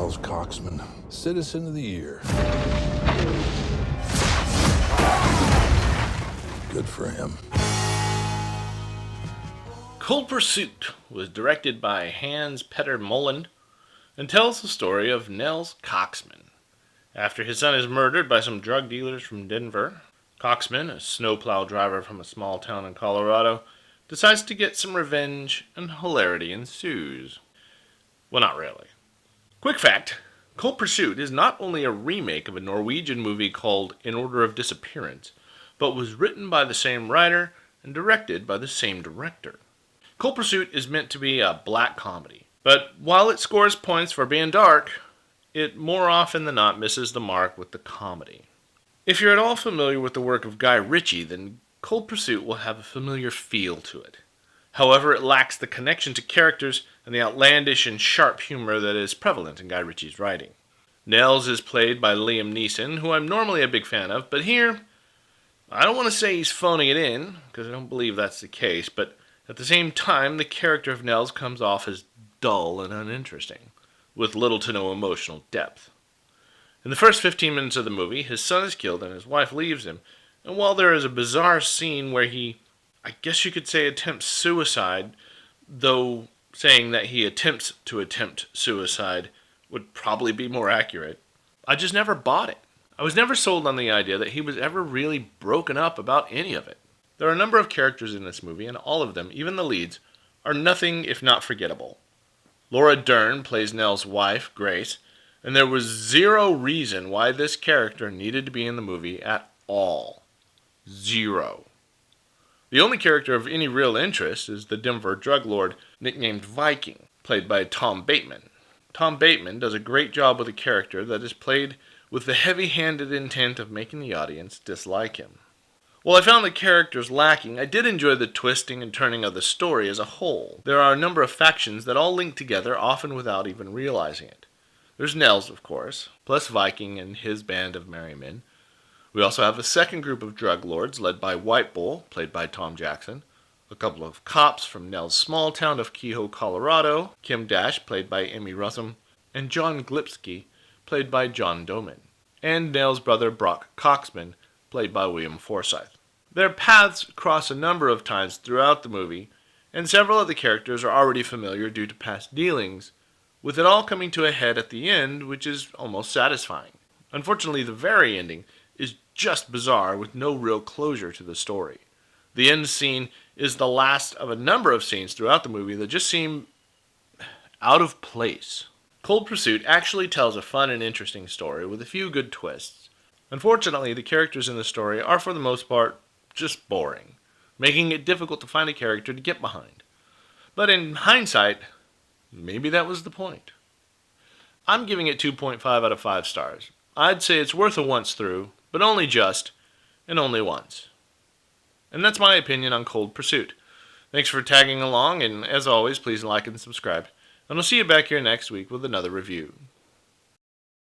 Nels Coxman, Citizen of the Year. Good for him. Cold Pursuit was directed by Hans-Peter Moland and tells the story of Nels Coxman. After his son is murdered by some drug dealers from Denver, Coxman, a snowplow driver from a small town in Colorado, decides to get some revenge, and hilarity ensues. Well, not really. Quick fact, Cold Pursuit is not only a remake of a Norwegian movie called In Order of Disappearance, but was written by the same writer and directed by the same director. Cold Pursuit is meant to be a black comedy, but while it scores points for being dark, it more often than not misses the mark with the comedy. If you're at all familiar with the work of Guy Ritchie, then Cold Pursuit will have a familiar feel to it. However, it lacks the connection to characters and the outlandish and sharp humor that is prevalent in Guy Ritchie's writing. Nels is played by Liam Neeson, who I'm normally a big fan of, but here, I don't want to say he's phoning it in, because I don't believe that's the case, but at the same time, the character of Nels comes off as dull and uninteresting, with little to no emotional depth. In the first 15 minutes of the movie, his son is killed and his wife leaves him, and while there is a bizarre scene where he, I guess you could say, attempts suicide, though saying that he attempts to attempt suicide would probably be more accurate, I just never bought it. I was never sold on the idea that he was ever really broken up about any of it. There are a number of characters in this movie, and all of them, even the leads, are nothing if not forgettable. Laura Dern plays Nell's wife, Grace, and there was zero reason why this character needed to be in the movie at all. Zero. The only character of any real interest is the Denver drug lord nicknamed Viking, played by Tom Bateman. Tom Bateman does a great job with a character that is played with the heavy-handed intent of making the audience dislike him. While I found the characters lacking, I did enjoy the twisting and turning of the story as a whole. There are a number of factions that all link together, often without even realizing it. There's Nels, of course, plus Viking and his band of merry men. We also have a second group of drug lords led by White Bull, played by Tom Jackson, a couple of cops from Nell's small town of Kehoe, Colorado, Kim Dash, played by Amy Russum, and John Glipsky, played by John Doman, and Nell's brother Brock Coxman, played by William Forsythe. Their paths cross a number of times throughout the movie, and several of the characters are already familiar due to past dealings, with it all coming to a head at the end, which is almost satisfying. Unfortunately, the very ending is just bizarre with no real closure to the story. The end scene is the last of a number of scenes throughout the movie that just seem out of place. Cold Pursuit actually tells a fun and interesting story with a few good twists. Unfortunately, the characters in the story are for the most part just boring, making it difficult to find a character to get behind. But in hindsight, maybe that was the point. I'm giving it 2.5 out of 5 stars. I'd say it's worth a once through, but only just, and only once. And that's my opinion on Cold Pursuit. Thanks for tagging along, and as always, please like and subscribe. And I'll see you back here next week with another review.